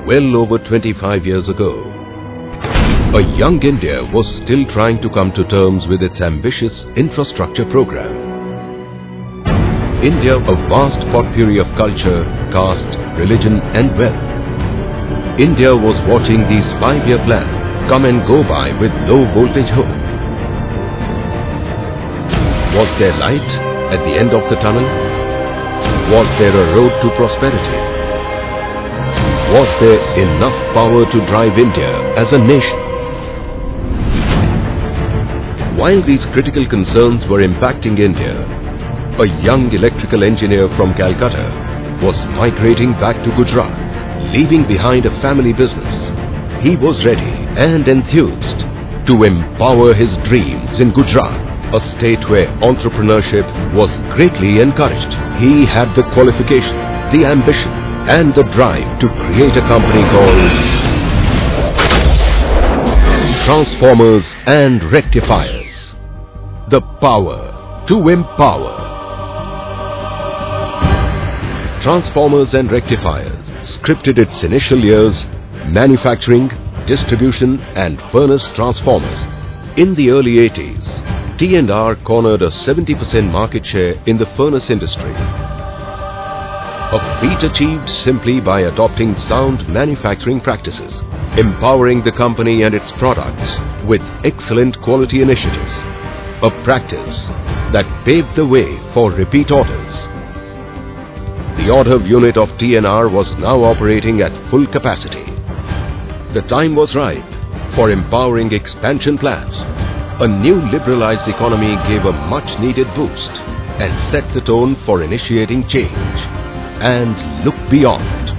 well over 25 years ago, a young India was still trying to come to terms with its ambitious infrastructure program. India, a vast potpourri of culture, caste, religion and wealth. India was watching these 5-year plans come and go by with low voltage hope. Was there light at the end of the tunnel? Was there a road to prosperity? Was there enough power to drive India as a nation? While these critical concerns were impacting India, a young electrical engineer from Calcutta was migrating back to Gujarat, leaving behind a family business. He was ready and enthused to empower his dreams in Gujarat, a state where entrepreneurship was greatly encouraged. He had the qualification, the ambition and the drive to create a company called Transformers and Rectifiers. The power to empower. Transformers and Rectifiers scripted its initial years manufacturing, distribution and furnace transformers. In the early 80s, T&R cornered a 70% market share in the furnace industry. A feat achieved simply by adopting sound manufacturing practices, empowering the company and its products with excellent quality initiatives. A practice that paved the way for repeat orders. The order unit of T&R was now operating at full capacity. The time was ripe for empowering expansion plans. A new liberalized economy gave a much-needed boost and set the tone for initiating change. And look beyond.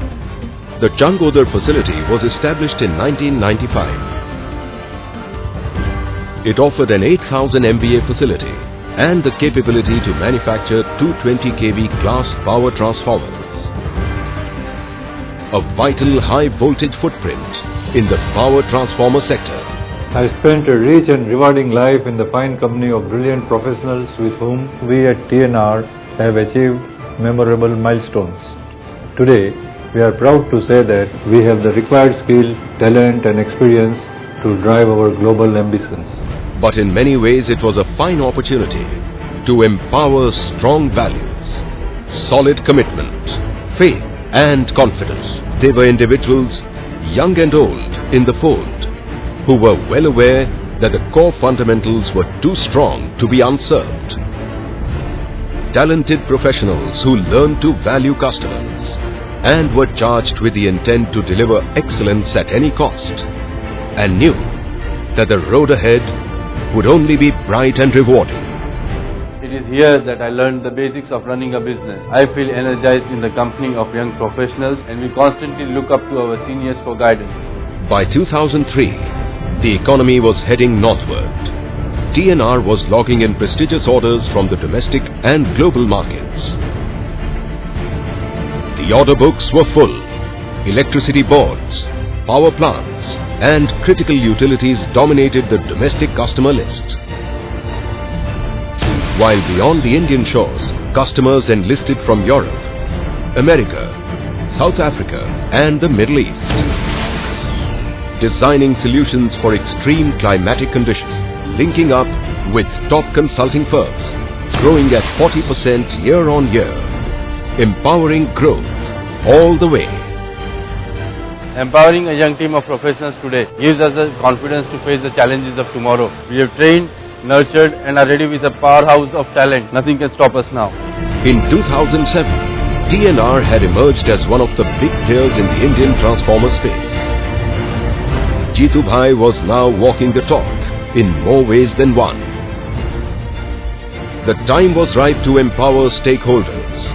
The Changodar facility was established in 1995. It offered an 8,000 MVA facility and the capability to manufacture 220 kV class power transformers. A vital high voltage footprint in the power transformer sector. I spent a rich and rewarding life in the fine company of brilliant professionals with whom we at T&R have achieved memorable milestones. Today, we are proud to say that we have the required skill, talent and experience to drive our global ambitions. But in many ways it was a fine opportunity to empower strong values, solid commitment, faith and confidence. They were individuals, young and old, in the fold, who were well aware that the core fundamentals were too strong to be usurped. Talented professionals who learned to value customers and were charged with the intent to deliver excellence at any cost, and knew that the road ahead would only be bright and rewarding. It is here that I learned the basics of running a business. I feel energized in the company of young professionals and we constantly look up to our seniors for guidance. By 2003, the economy was heading northward. T&R was logging in prestigious orders from the domestic and global markets. The order books were full. Electricity boards, power plants and critical utilities dominated the domestic customer list. While beyond the Indian shores, customers enlisted from Europe, America, South Africa and the Middle East. Designing solutions for extreme climatic conditions, linking up with top consulting firms, growing at 40% year on year, empowering growth all the way. Empowering a young team of professionals today gives us the confidence to face the challenges of tomorrow. We have trained, nurtured and are ready with a powerhouse of talent. Nothing can stop us now. In 2007, T&R had emerged as one of the big players in the Indian transformer space. Jeetu Bhai was now walking the talk in more ways than one. The time was ripe to empower stakeholders.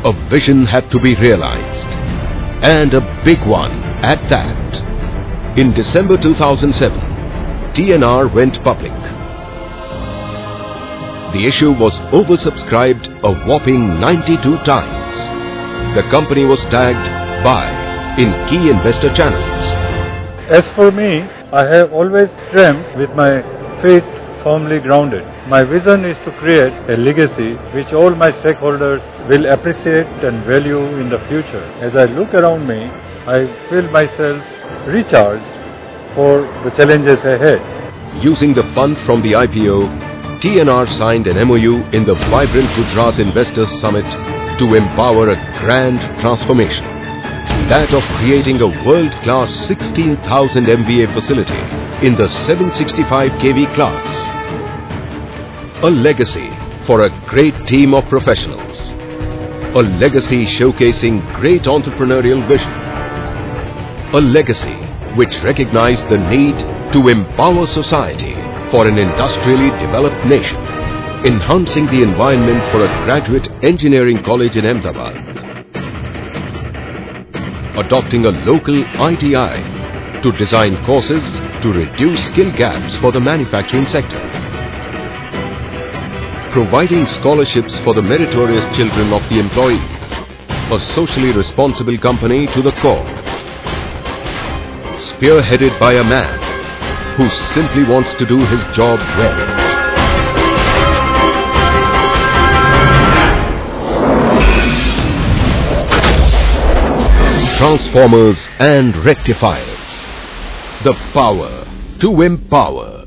A vision had to be realized, and a big one at that. In December 2007, T&R went public. The issue was oversubscribed a whopping 92 times. The company was tagged "Buy" in key investor channels. As for me, I have always dreamt with my feet firmly grounded. My vision is to create a legacy which all my stakeholders will appreciate and value in the future. As I look around me, I feel myself recharged for the challenges ahead. Using the fund from the IPO, TNR signed an MOU in the vibrant Gujarat Investors Summit to empower a grand transformation, that of creating a world-class 16,000 MVA facility in the 765 kV class. A legacy for a great team of professionals. A legacy showcasing great entrepreneurial vision. A legacy which recognized the need to empower society for an industrially developed nation, enhancing the environment for a graduate engineering college in Ahmedabad, adopting a local ITI to design courses to reduce skill gaps for the manufacturing sector, providing scholarships for the meritorious children of the employees, a socially responsible company to the core, spearheaded by a man who simply wants to do his job well. Transformers and rectifiers. The power to empower.